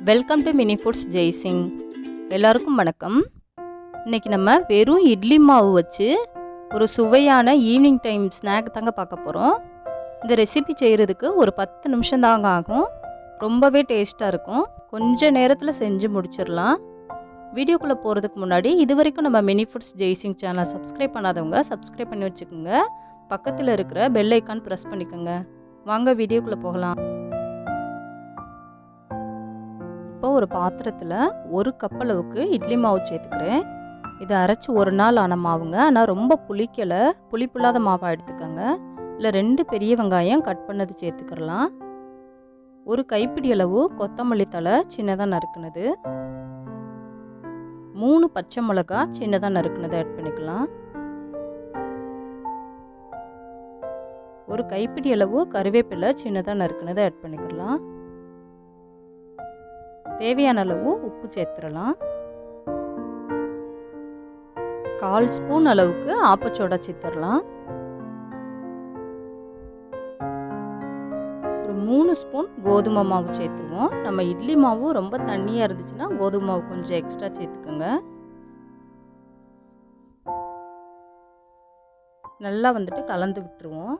Welcome to mini foods Jaisingh. எல்லாருக்கும் வணக்கம். இன்றைக்கி நம்ம வெறும் இட்லி மாவு வச்சு ஒரு சுவையான ஈவினிங் டைம் ஸ்நாக் தாங்க பார்க்க போகிறோம். இந்த ரெசிபி செய்கிறதுக்கு ஒரு 10 நிமிஷம் தாங்க ஆகும். ரொம்பவே டேஸ்ட்டாக இருக்கும். கொஞ்சம் நேரத்தில் செஞ்சு முடிச்சிடலாம். வீடியோக்குள்ளே போகிறதுக்கு முன்னாடி இது வரைக்கும் நம்ம mini foods Jaisingh channel subscribe பண்ணாதவங்க சப்ஸ்கிரைப் பண்ணி வச்சுக்கோங்க. பக்கத்தில் இருக்கிற பெல் ஐக்கான் ப்ரெஸ் பண்ணிக்கோங்க. வாங்க வீடியோக்குள்ளே போகலாம். இப்போ ஒரு பாத்திரத்தில் 1 கப் அளவுக்கு இட்லி மாவு சேர்த்துக்கிறேன். இதை அரைச்சி ஒரு நாள் ஆன மாவுங்க. ஆனால் ரொம்ப புளிக்கலை, புளிப்புள்ளாத மாவாக எடுத்துக்கோங்க. இல்லை 2 பெரிய வெங்காயம் கட் பண்ணது சேர்த்துக்கிறலாம். ஒரு கைப்பிடி அளவு கொத்தமல்லி தழை சின்னதாக நறுக்குனது, 3 பச்சை மிளகா சின்னதாக நறுக்குனதை ஆட் பண்ணிக்கலாம். ஒரு கைப்பிடி அளவு கருவேப்பிலை சின்னதாக நறுக்குனதை ஆட் பண்ணிக்கலாம். தேவையான அளவு உப்பு சேர்த்துடலாம். 1/4 ஸ்பூன் அளவுக்கு ஆப்பச்சோடா சேர்த்துடலாம். ஒரு 3 ஸ்பூன் கோதுமை மாவு சேர்த்துருவோம். நம்ம இட்லி மாவு ரொம்ப தண்ணியாக இருந்துச்சுன்னா கோதுமை மாவு கொஞ்சம் எக்ஸ்ட்ரா சேர்த்துக்கோங்க. நல்லா கலந்து விட்டுருவோம்.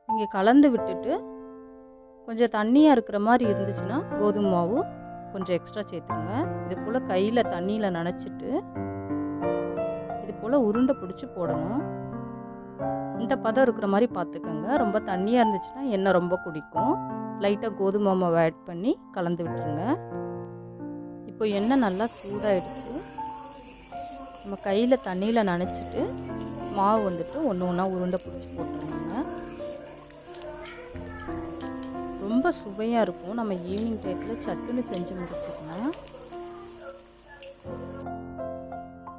இங்கே கலந்து விட்டுட்டு கொஞ்சம் தண்ணியாக இருக்கிற மாதிரி இருந்துச்சுன்னா கோதுமை மாவு கொஞ்சம் எக்ஸ்ட்ரா சேர்த்துங்க. இது போல் கையில் தண்ணியில் நனைச்சிட்டு இது போல் உருண்டை பிடிச்சி போடணும். இந்த பதம் இருக்கிற மாதிரி பார்த்துக்கோங்க. ரொம்ப தண்ணியாக இருந்துச்சுன்னா எண்ணெய் ரொம்ப குடிக்கும். லைட்டாக கோதுமை மாவை ஆட் பண்ணி கலந்து விட்டுருங்க. இப்போ எண்ணெய் நல்லா சூடாகிடுச்சு. நம்ம கையில் தண்ணியில் நனைச்சிட்டு மாவு ஒன்று ஒன்றா உருண்டை பிடிச்சி போட்டுருங்க. ரொம்ப சுவையாக இருக்கும். நம்ம ஈவினிங் டைத்தில் சட்டுன்னு செஞ்சு முடிச்சுக்கலாம்.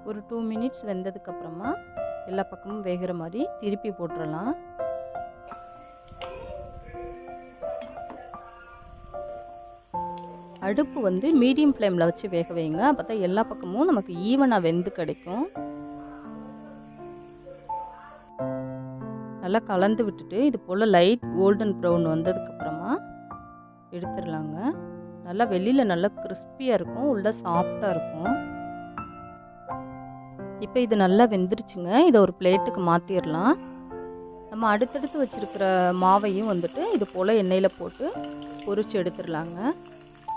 ஒரு 2 மினிட்ஸ் வெந்ததுக்கப்புறமா எல்லா பக்கமும் வேகிற மாதிரி திருப்பி போட்டுடலாம். அடுப்பு மீடியம் ஃப்ளேமில் வச்சு வேக வைங்க. அப்போ தான் எல்லா பக்கமும் நமக்கு ஈவனாக வெந்து கிடைக்கும். நல்லா கலந்து விட்டுட்டு இது போல் லைட் கோல்டன் ப்ரௌன் வந்ததுக்கப்புறமா எடுத்துடலாங்க. நல்லா வெளியில் நல்லா கிறிஸ்பியாக இருக்கும், உள்ள சாஃப்டாக இருக்கும். இப்போ இது நல்லா வெந்துருச்சுங்க. இதை ஒரு பிளேட்டுக்கு மாற்றிடலாம். நம்ம அடுத்தடுத்து வச்சுருக்கிற மாவையும் இது போல் எண்ணெயில் போட்டு பொரிச்சு எடுத்துடலாங்க.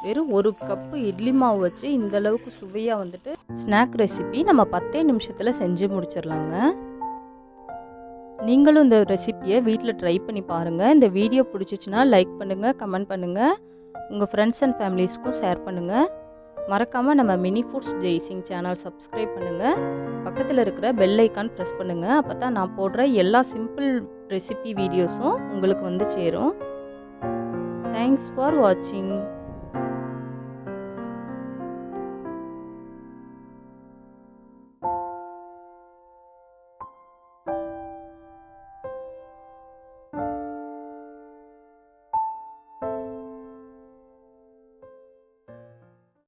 வெறும் 1 கப்பு இட்லி மாவு வச்சு இந்தளவுக்கு சுவையாக ஸ்நாக் ரெசிபி நம்ம 10 நிமிஷத்தில் செஞ்சு முடிச்சிடலாங்க. நீங்களும் இந்த ரெசிப்பியை வீட்டில் ட்ரை பண்ணி பாருங்கள். இந்த வீடியோ பிடிச்சிச்சின்னா லைக் பண்ணுங்கள், கமெண்ட் பண்ணுங்கள், உங்கள் ஃப்ரெண்ட்ஸ் அண்ட் ஃபேமிலிஸ்க்கும் ஷேர் பண்ணுங்கள். மறக்காமல் நம்ம mini foods Jaisingh channel subscribe பண்ணுங்கள். பக்கத்தில் இருக்கிற பெல் ஐக்கான் ப்ரெஸ் பண்ணுங்கள். அப்போ தான் நான் போடுற எல்லா சிம்பிள் ரெசிபி வீடியோஸும் உங்களுக்கு சேரும். தேங்க்ஸ் ஃபார் வாட்சிங்.